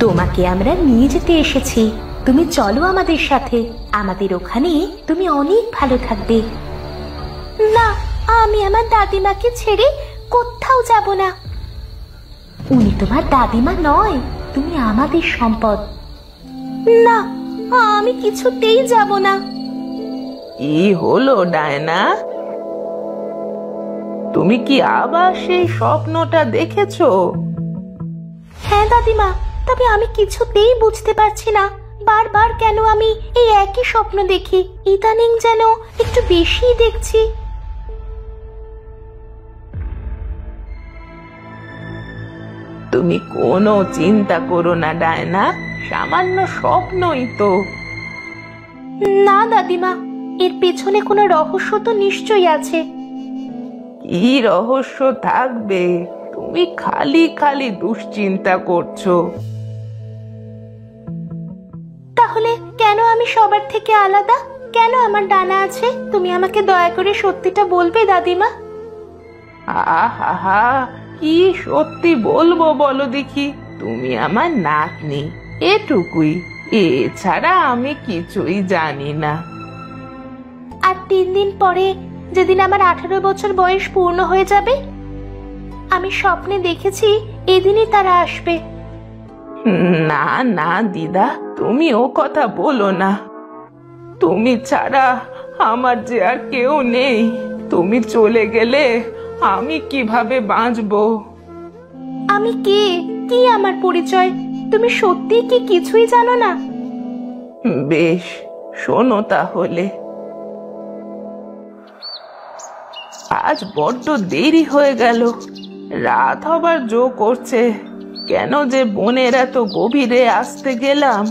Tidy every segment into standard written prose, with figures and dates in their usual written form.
তোমাকে আমরা নিয়ে যেতে এসেছি, তুমি চলো আমাদের সাথে। আমাদের ওখানে তুমি অনেক ভালো থাকবে। না, আমি আমার দাদিমাকে ছেড়ে কোথাও যাব না। উনি তোমার দাদিমা নয়, তুমি আমাদের সম্পদ। না, আমি কিছুতেই যাব না। কি হলো ডায়না? তুমি কি আবার সেই স্বপ্নটা দেখেছো? হ্যাঁ দাদিমা, তবে আমি কিছুতেই বুঝতে পারছি না বারবার কেন আমি এই একই স্বপ্ন দেখি। ইদানিং যেন একটু বেশি দেখছি। তুমি কোনো চিন্তা করো না ডায়না, সামান্য স্বপ্নই তো। না দাদিমা, এর পেছনে কোনো রহস্য তো নিশ্চয়ই আছে। কি রহস্য থাকবে? তুমি খালি খালি দুশ্চিন্তা করছো। তাহলে কেন আমি সবার থেকে আলাদা? কেন আমার ডানা আছে? তুমি আমাকে দয়া করে সত্যিটা বলবে দাদিমা? আহা, কি সত্যি বলবো বলো দেখি? তুমি আমার নাতনি, এটুকুই। এছাড়া আমি কিছুই জানি না। আর 3 দিন পরে, যেদিন আমার 18 বছর বয়স পূর্ণ হয়ে যাবে, আমি স্বপ্নে দেখেছি এদিনই তারা আসবে। না না দিদা, তুমি ও কথা বলো না। তুমি ছাড়া আমার যে আর কেউ নেই। তুমি চলে গেলে আমি কিভাবে বাঁচবো? আমি কে? কি আমার পরিচয়? তুমি সত্যি কি কিছুই জানো না? বেশ, শোনো তাহলে। আজ বড্ড দেরি হয়ে গেল, রাত হবার জো করছে। কেন যে বনের এত গভীরে আসতে গেলাম।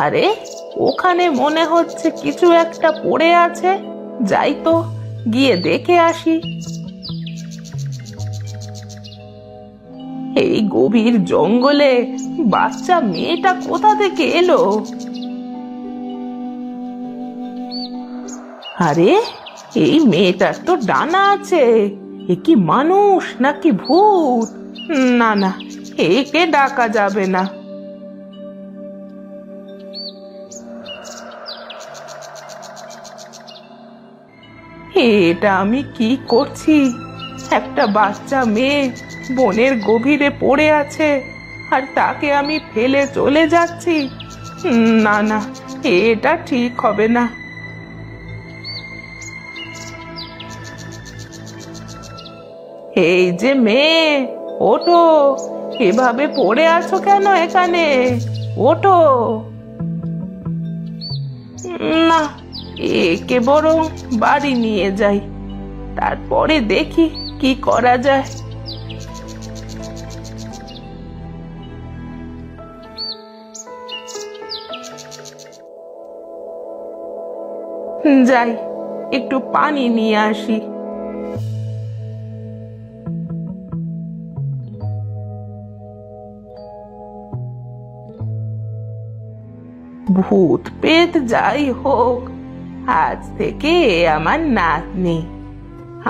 আরে, ওখানে মনে হচ্ছে কিছু একটা পড়ে আছে। যাই তো, গিয়ে দেখে আসি। এই গভীর জঙ্গলে বাচ্চা মেয়েটা কোথা থেকে এলো? আরে, এই মেয়েটার তো ডানা আছে। এ কি মানুষ নাকি ভূত? না না, একে ডাকা যাবে না। এটা আমি কি করছি? একটা বাচ্চা মেয়ে বনের গভীরে পড়ে আছে, আর তাকে আমি ফেলে চলে যাচ্ছি। না না, এটা ঠিক হবে না। এই যে মেয়ে, ওঠো। এভাবে পড়ে আছো কেন এখানে? ওঠো। না, একে বরং বাড়ি নিয়ে যাই, তারপরে দেখি কি করা যায়। যাই, একটু পানি নিয়ে আসি। ভূত পেত যাই হোক, আজ থেকে আমার নাতনি।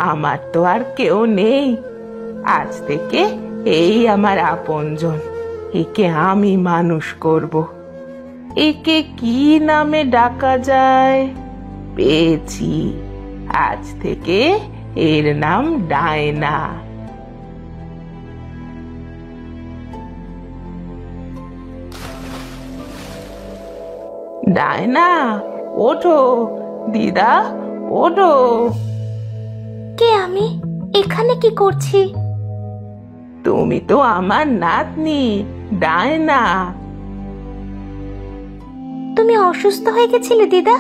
আমার তো আর কেউ নেই। আজ থেকে এই আমার আপনজন। একে আমি মানুষ করব। একে কি নামে ডাকা যায়? পেয়েছি, আজ থেকে এর নাম ডায়না। ডায়না, ওঠো। দিদা, ওঠো। কে আমি? এখানে কি করছি? তুমি তো আমার নাতনি ডায়না। তুমি অসুস্থ হয়ে গেছিলে দিদা?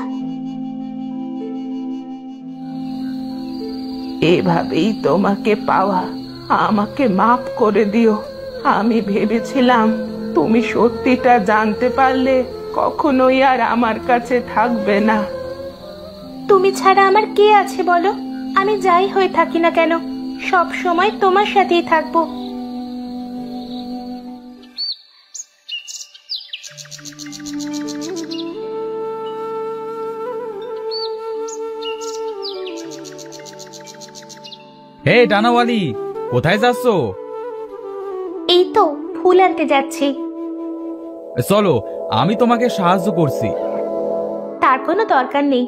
এভাবেই তোমাকে পাওয়া। আমাকে মাফ করে দিও। আমি ভেবেছিলাম তুমি সত্যিটা জানতে পারলে কখনোই আর আমার কাছে থাকবে না। তুমি ছাড়া আমার কে আছে বলো? আমি যাই হয়ে থাকি না কেন, সব সময় তোমার সাথেই থাকবো। হে ডানাওয়ালি, কোথায় যাচ্ছ? এই তো ফুল আনতে যাচ্ছি। চলো, আমি তোমাকে সাহায্য করছি। তার কোনো দরকার নেই,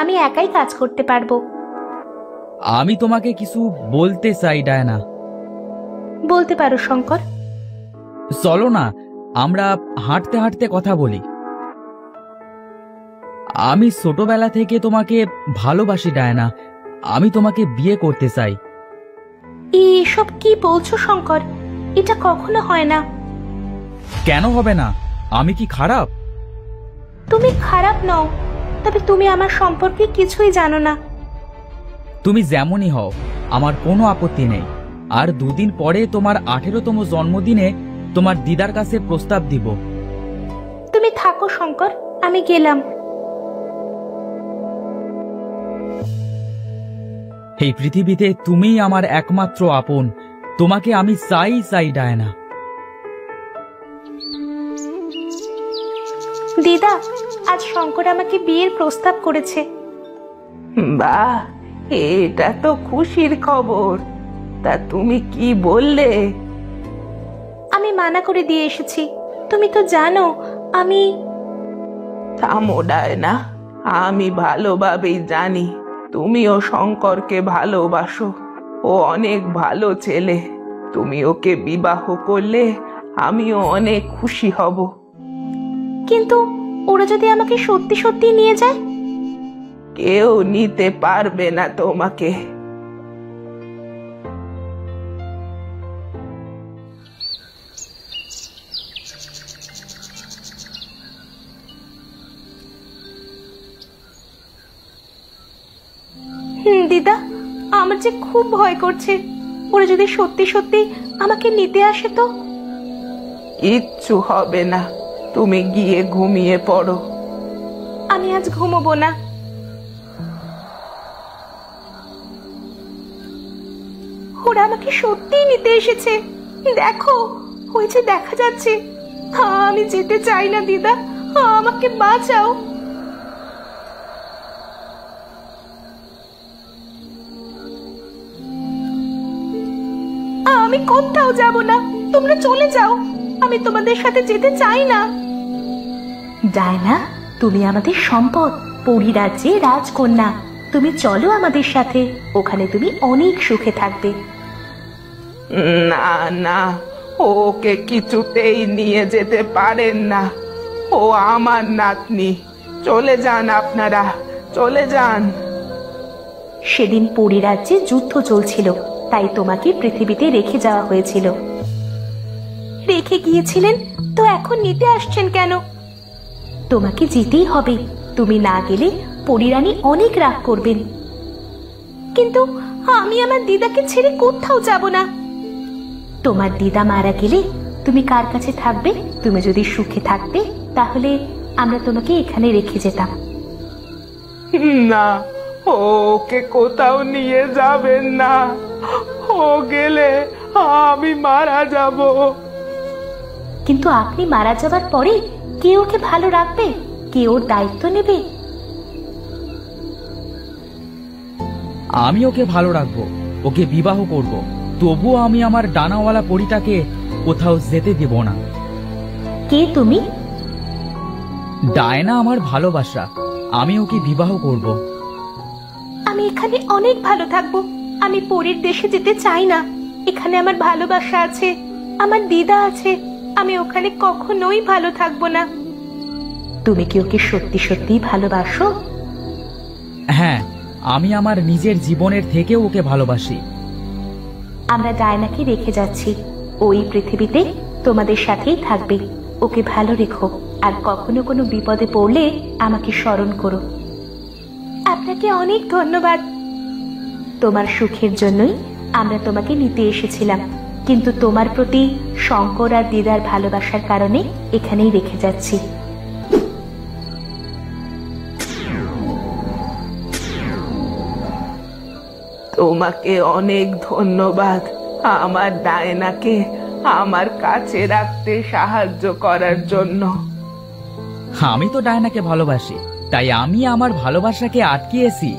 আমি একাই কাজ করতে পারবো। আমি তোমাকে কিছু বলতে চাই ডায়না। বলতে পারো শঙ্কর। চলো না, আমরা হাঁটতে হাঁটতে কথা বলি। আমি ছোটবেলা থেকে তোমাকে ভালোবাসি ডায়না। আমি তোমাকে বিয়ে করতে চাই। এসব কি বলছো শঙ্কর? এটা কখনো হয় না। কেন হবে না? আমি কি খারাপ? তুমি খারাপ নও, তবে তুমি আমার সম্পর্কে কিছুই জানো না। তুমি যেমনই হও, আমার কোনো আপত্তি নেই। আর দুদিন পরে তোমার 18তম জন্মদিনে তোমার দিদার কাছে প্রস্তাব দিব। তুমি থাকো শঙ্কর, আমি গেলাম। এই পৃথিবীতে তুমিই আমার একমাত্র আপন। তোমাকে আমি চাই চাই ডায়না। দিদা, আজ শঙ্কর আমাকে বিয়ের প্রস্তাব করেছে। বাহ, এটা তো খুশির খবর। তা তুমি কি বললে? আমি মানা করে দিয়ে এসেছি। তুমি তো জানো আমি। থামো ডায়না, আমি ভালোভাবেই জানি তুমিও শঙ্করকে ভালোবাসো। ও অনেক ভালো ছেলে। তুমি ওকে বিবাহ করলে আমিও অনেক খুশি হব। কিন্তু ওরা যদি আমাকে সত্যি সত্যি নিয়ে যায়? কেউ নিতে পারবে না তোমাকে। দিদা, আমার যে খুব ভয় করছে। ওরা যদি সত্যি সত্যি আমাকে নিতে আসে তো? কিচ্ছু হবে না, তুমি গিয়ে ঘুমিয়ে পড়ো। আমি আজ ঘুমোবো না। ওরা আমাকে সত্যিই নিতে এসেছে। দেখো, ওই যে দেখা যাচ্ছে। আমি যেতে চাই না দিদা, আমাকে বাঁচাও। আমি কোথাও যাব না, তোমরা চলে যাও। আমি তোমাদের সাথে যেতে চাই না। ডায়না, তুমি আমাদের সম্পদ, পরিরাজ্যে রাজকন্যা। তুমি চলো আমাদের সাথে, ওখানে তুমি অনেক সুখে থাকবে। না না, ওকে কিছুতেই নিয়ে যেতে পারেন না। ও আমার নাতনি। চলে যান আপনারা, চলে যান। সেদিন পরিরাজ্যে যুদ্ধ চলছিল, তাই তোমাকে পৃথিবীতে রেখে যাওয়া হয়েছিল। রেখে গিয়েছিলেন তো এখন নিতে আসছেন কেন? তোমাকে যেতেই হবে। তুমি না গেলে পরিরানী অনেক রাগ করবেন। কিন্তু আমি আমার দিদাকে ছেড়ে কোথাও যাব না। তোমার দিদা মারা গেলে তুমি কার কাছে থাকবে? তুমি যদি সুখে থাকতে, তাহলে আমরা তোমাকে এখানে রেখে যেতাম। না, ওকে কোথাও নিয়ে যাবেন না। ও গেলে আমি মারা যাব। কিন্তু আপনি মারা যাবার পরে কে ওকে ভালো রাখবে? কে ওর দায়িত্ব নেবে? আমি ওকে ভালো রাখবো, ওকে বিবাহ করব। তবুও আমি আমার ডানাওয়ালা পরিটাকে কোথাও যেতে দেব না। কে তুমি? ডায়না আমার ভালোবাসা। আমি ওকে বিবাহ করব। আমি এখানে অনেক ভালো থাকবো। আমি পরীর দেশে যেতে চাই না। এখানে আমার ভালোবাসা আছে, আমার দিদা আছে। আমি ওখানে কখনোই ভালো থাকবো না। তুমি কি ওকে সত্যি সত্যি ভালোবাসো? হ্যাঁ, আমি আমার নিজের জীবনের থেকেও ওকে ভালোবাসি। আমরা ডায়নাকে রেখে যাচ্ছি। ওই পৃথিবীতে তোমাদের সাথেই থাকবে। ওকে ভালো রেখো, আর কখনো কোনো বিপদে পড়লে আমাকে স্মরণ করো। আপনাকে অনেক ধন্যবাদ। তোমার সুখের জন্যই আমরা তোমাকে নিতে এসেছিলাম, কিন্তু তোমার প্রতি শঙ্কর আর দিদার ভালোবাসার কারণে এখানেই রেখে যাচ্ছি। তোমাকে অনেক ধন্যবাদ আমার ডায়নাকে আমার কাছে রাখতে সাহায্য করার জন্য। আমি তো ডায়নাকে ভালোবাসি, তাই আমি আমার ভালোবাসাকে আটকিয়েছি।